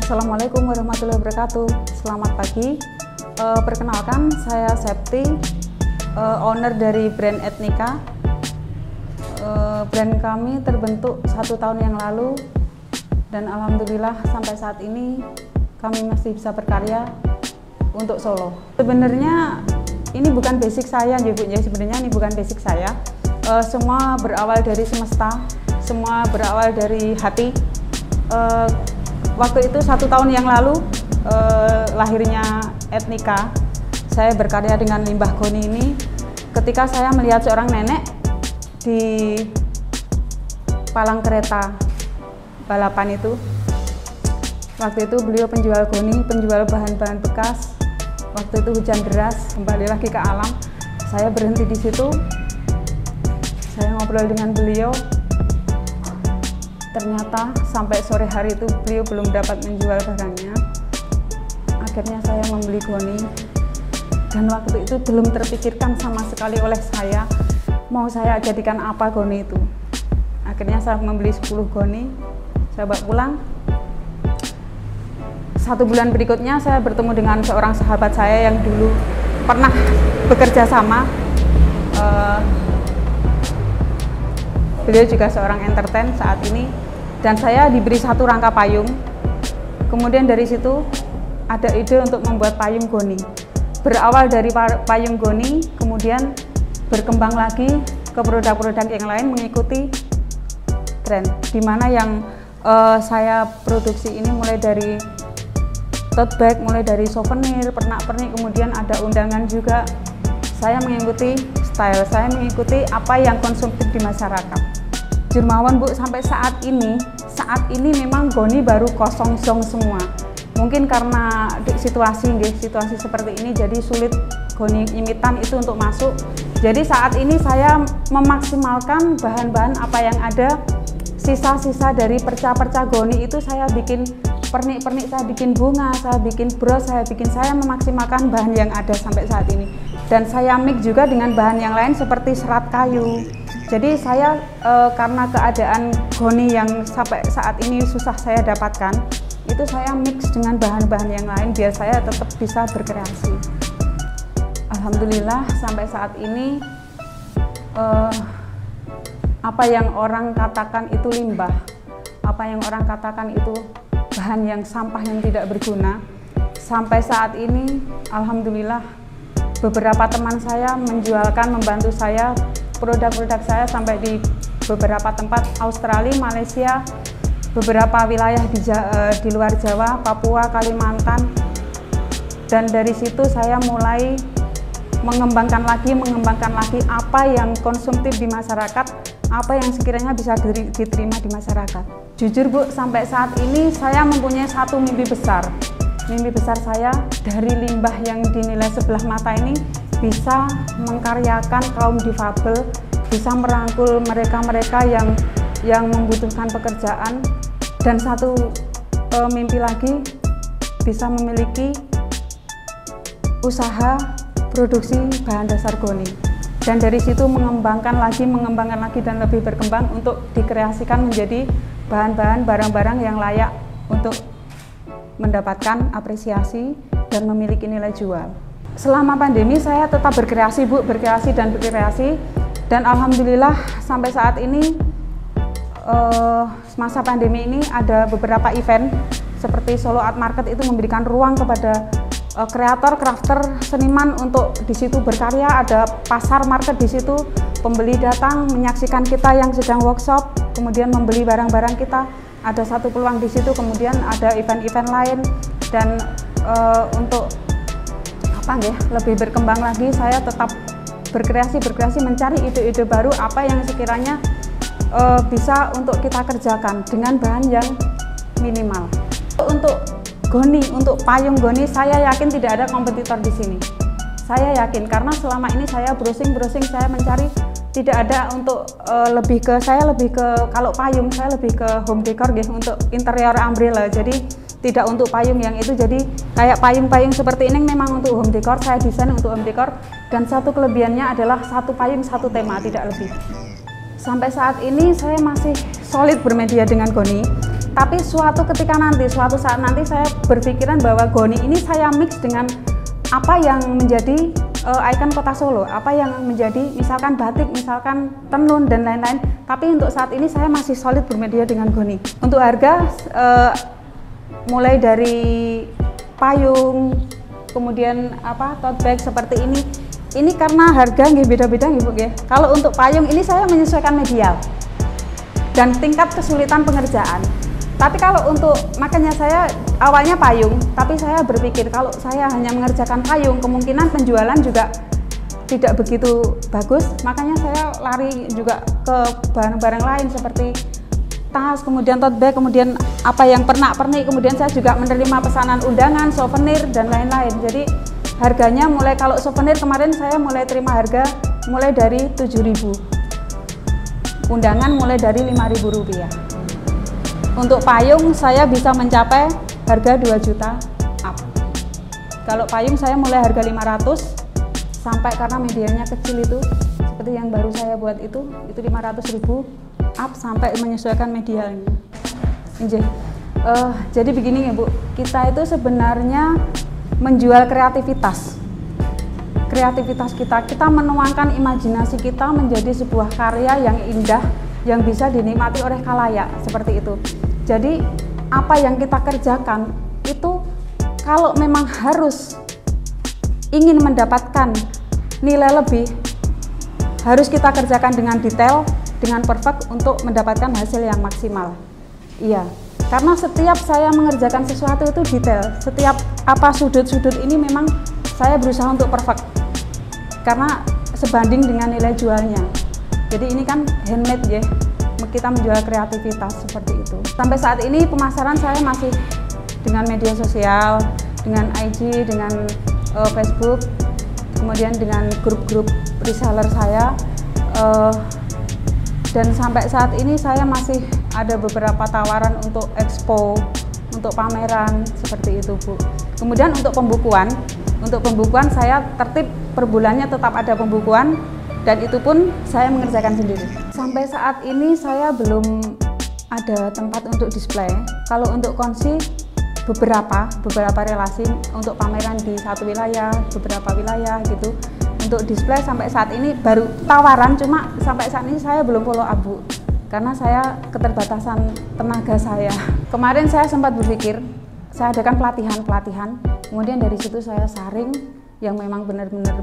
Assalamualaikum warahmatullahi wabarakatuh. Selamat pagi. Perkenalkan, saya Septi, owner dari brand Ethnica. Brand kami terbentuk 1 tahun yang lalu dan alhamdulillah sampai saat ini kami masih bisa berkarya untuk Solo. Sebenarnya ini bukan basic saya, ya Bu. Sebenarnya ini bukan basic saya. Semua berawal dari semesta, semua berawal dari hati. Waktu itu 1 tahun yang lalu lahirnya Ethnica. Saya berkarya dengan limbah goni ini ketika saya melihat seorang nenek di palang kereta balapan itu. Waktu itu beliau penjual goni, penjual bahan-bahan bekas. Waktu itu hujan deras, kembali lagi ke alam. Saya berhenti di situ. Saya ngobrol dengan beliau. Ternyata sampai sore hari itu beliau belum dapat menjual barangnya. Akhirnya saya membeli goni. Dan waktu itu belum terpikirkan sama sekali oleh saya mau saya jadikan apa goni itu. Akhirnya saya membeli 10 goni, saya bawa pulang. 1 bulan berikutnya saya bertemu dengan seorang sahabat saya yang dulu pernah bekerja sama. Beliau juga seorang entertain saat ini. Dan saya diberi 1 rangka payung. Kemudian dari situ ada ide untuk membuat payung goni. Berawal dari payung goni, kemudian berkembang lagi ke produk-produk yang lain mengikuti tren. Dimana yang saya produksi ini mulai dari tote bag, mulai dari souvenir, pernak-pernik, kemudian ada undangan juga. Saya mengikuti style, saya mengikuti apa yang konsumtif di masyarakat. Jurmawan Bu, sampai saat ini memang goni baru kosong semua. Mungkin karena situasi seperti ini jadi sulit goni imitan itu untuk masuk. Jadi saat ini saya memaksimalkan bahan-bahan apa yang ada, sisa-sisa dari perca-perca goni itu saya bikin pernik-pernik, saya bikin bunga, saya bikin bros, saya memaksimalkan bahan yang ada sampai saat ini. Dan saya mix juga dengan bahan yang lain seperti serat kayu. Jadi saya karena keadaan goni yang sampai saat ini susah saya dapatkan, itu saya mix dengan bahan-bahan yang lain biar saya tetap bisa berkreasi. Alhamdulillah sampai saat ini apa yang orang katakan itu limbah, apa yang orang katakan itu bahan yang sampah yang tidak berguna, sampai saat ini alhamdulillah beberapa teman saya menjualkan, membantu saya produk-produk saya sampai di beberapa tempat Australia, Malaysia, beberapa wilayah di luar Jawa, Papua, Kalimantan. Dan dari situ saya mulai mengembangkan lagi apa yang konsumtif di masyarakat, apa yang sekiranya bisa diterima di masyarakat. Jujur Bu, sampai saat ini saya mempunyai 1 mimpi besar. Mimpi besar saya dari limbah yang dinilai sebelah mata ini bisa mengkaryakan kaum difabel, bisa merangkul mereka-mereka yang membutuhkan pekerjaan, dan 1 mimpi lagi bisa memiliki usaha produksi bahan dasar goni. Dan dari situ mengembangkan lagi dan lebih berkembang untuk dikreasikan menjadi bahan-bahan barang-barang yang layak untuk mendapatkan apresiasi dan memiliki nilai jual. Selama pandemi saya tetap berkreasi Bu, berkreasi. Dan alhamdulillah sampai saat ini masa pandemi ini ada beberapa event seperti Solo Art Market itu memberikan ruang kepada kreator, crafter, seniman untuk di situ berkarya. Ada pasar market di situ, pembeli datang menyaksikan kita yang sedang workshop, kemudian membeli barang-barang kita. Ada 1 peluang di situ, kemudian ada event-event lain. Dan untuk lebih berkembang lagi, saya tetap berkreasi, mencari ide-ide baru apa yang sekiranya bisa untuk kita kerjakan dengan bahan yang minimal. Untuk goni, untuk payung goni, saya yakin tidak ada kompetitor di sini. Saya yakin karena selama ini saya browsing, saya mencari, tidak ada untuk kalau payung saya lebih ke home decor untuk interior umbrella. Jadi tidak untuk payung yang itu, jadi kayak payung-payung seperti ini memang untuk home decor, saya desain untuk home decor. Dan 1 kelebihannya adalah 1 payung 1 tema, tidak lebih. Sampai saat ini saya masih solid bermedia dengan goni, Tapi suatu saat nanti saya berpikiran bahwa goni ini saya mix dengan apa yang menjadi ikon kota Solo, apa yang menjadi misalkan batik, misalkan tenun dan lain-lain. Tapi untuk saat ini saya masih solid bermedia dengan goni. Untuk harga mulai dari payung, kemudian tote bag seperti ini karena harga nggih beda-beda nggih Bu nggih. Kalau untuk payung ini saya menyesuaikan medial dan tingkat kesulitan pengerjaan. Tapi kalau untuk, makanya saya awalnya payung, tapi saya berpikir kalau saya hanya mengerjakan payung, kemungkinan penjualan juga tidak begitu bagus. Makanya saya lari juga ke barang-barang lain seperti tas, kemudian tote bag, kemudian apa yang pernak-pernik, kemudian saya juga menerima pesanan undangan, souvenir, dan lain-lain. Jadi harganya mulai, kalau souvenir kemarin saya mulai terima harga mulai dari 7.000, undangan mulai dari 5.000 rupiah. Untuk payung saya bisa mencapai harga 2 juta up. Kalau payung saya mulai harga 500 sampai, karena medianya kecil itu seperti yang baru saya buat itu 500.000 up sampai menyesuaikan medialnya. Jadi begini ya Bu, kita itu sebenarnya menjual kreativitas kita menuangkan imajinasi kita menjadi sebuah karya yang indah yang bisa dinikmati oleh khalayak, seperti itu. Jadi apa yang kita kerjakan itu kalau memang harus ingin mendapatkan nilai lebih, harus kita kerjakan dengan detail, dengan perfect untuk mendapatkan hasil yang maksimal. Iya, karena setiap saya mengerjakan sesuatu itu detail, setiap sudut-sudut ini memang saya berusaha untuk perfect karena sebanding dengan nilai jualnya. Jadi ini kan handmade ya, kita menjual kreativitas seperti itu. Sampai saat ini pemasaran saya masih dengan media sosial, dengan IG, dengan Facebook, kemudian dengan grup-grup reseller saya, dan sampai saat ini saya masih ada beberapa tawaran untuk expo, untuk pameran seperti itu Bu. Kemudian untuk pembukuan saya tertib per bulannya tetap ada pembukuan, dan itu pun saya mengerjakan sendiri. Sampai saat ini saya belum ada tempat untuk display. Kalau untuk konsi beberapa relasi untuk pameran di satu wilayah, beberapa wilayah gitu. Untuk display sampai saat ini baru tawaran, cuma sampai saat ini saya belum follow up Bu, karena saya keterbatasan tenaga saya. Kemarin saya sempat berpikir saya adakan pelatihan, kemudian dari situ saya saring yang memang benar-benar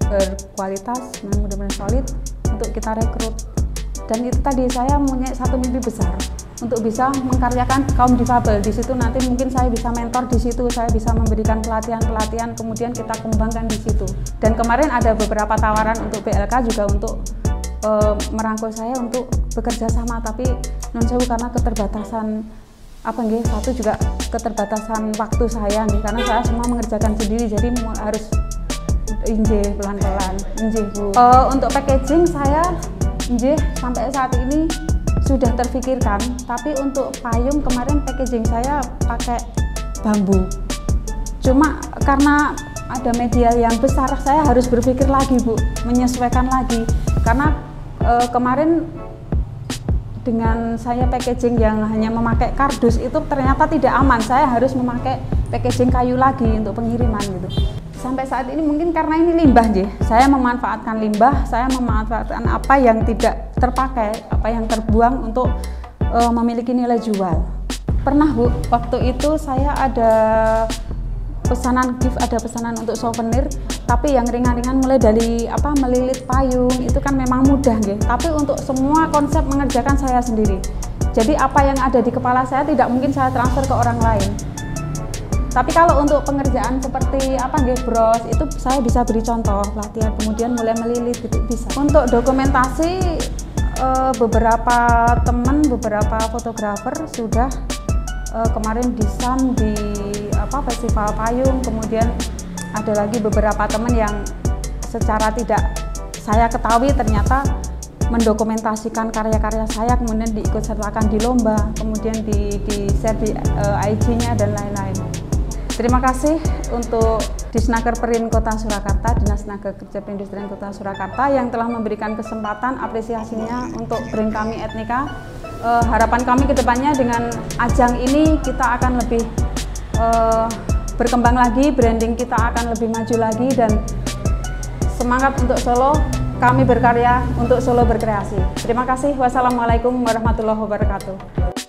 berkualitas, memang benar-benar solid untuk kita rekrut. Dan itu tadi saya punya satu mimpi besar untuk bisa mengkaryakan kaum difabel. Di situ nanti mungkin saya bisa mentor di situ, saya bisa memberikan pelatihan, kemudian kita kembangkan di situ. Dan kemarin ada beberapa tawaran untuk BLK juga untuk merangkul saya untuk bekerja sama, tapi non sewu karena keterbatasan satu juga keterbatasan waktu saya nih, karena saya semua mengerjakan sendiri, jadi harus pelan-pelan Bu. Untuk packaging saya sampai saat ini sudah terfikirkan, tapi untuk payung kemarin packaging saya pakai bambu. Cuma karena ada medial yang besar, saya harus berpikir lagi Bu, menyesuaikan lagi. Karena kemarin dengan saya packaging yang hanya memakai kardus itu ternyata tidak aman. Saya harus memakai packaging kayu lagi untuk pengiriman gitu. Sampai saat ini mungkin karena ini limbah saya memanfaatkan limbah, saya memanfaatkan apa yang tidak terpakai, apa yang terbuang untuk memiliki nilai jual. Pernah Bu, waktu itu saya ada pesanan gift, ada pesanan untuk souvenir, tapi yang ringan-ringan mulai dari melilit payung, itu kan memang mudah tapi untuk semua konsep mengerjakan saya sendiri. Jadi apa yang ada di kepala saya tidak mungkin saya transfer ke orang lain. Tapi kalau untuk pengerjaan seperti bros, itu saya bisa beri contoh pelatihan, kemudian mulai melilit gitu bisa. Untuk dokumentasi beberapa teman, beberapa fotografer sudah kemarin desain di festival payung, kemudian ada lagi beberapa teman yang secara tidak saya ketahui ternyata mendokumentasikan karya-karya saya, kemudian diikutsertakan di lomba, kemudian di-share di IG-nya dan lain-lain. Terima kasih untuk Disnaker Perin Kota Surakarta, Dinas Tenaga Kerja Perindustrian Kota Surakarta yang telah memberikan kesempatan apresiasinya untuk brand kami Etnika harapan kami ke depannya dengan ajang ini kita akan lebih berkembang lagi, branding kita akan lebih maju lagi, dan semangat untuk Solo, kami berkarya untuk Solo berkreasi. Terima kasih. Wassalamualaikum warahmatullahi wabarakatuh.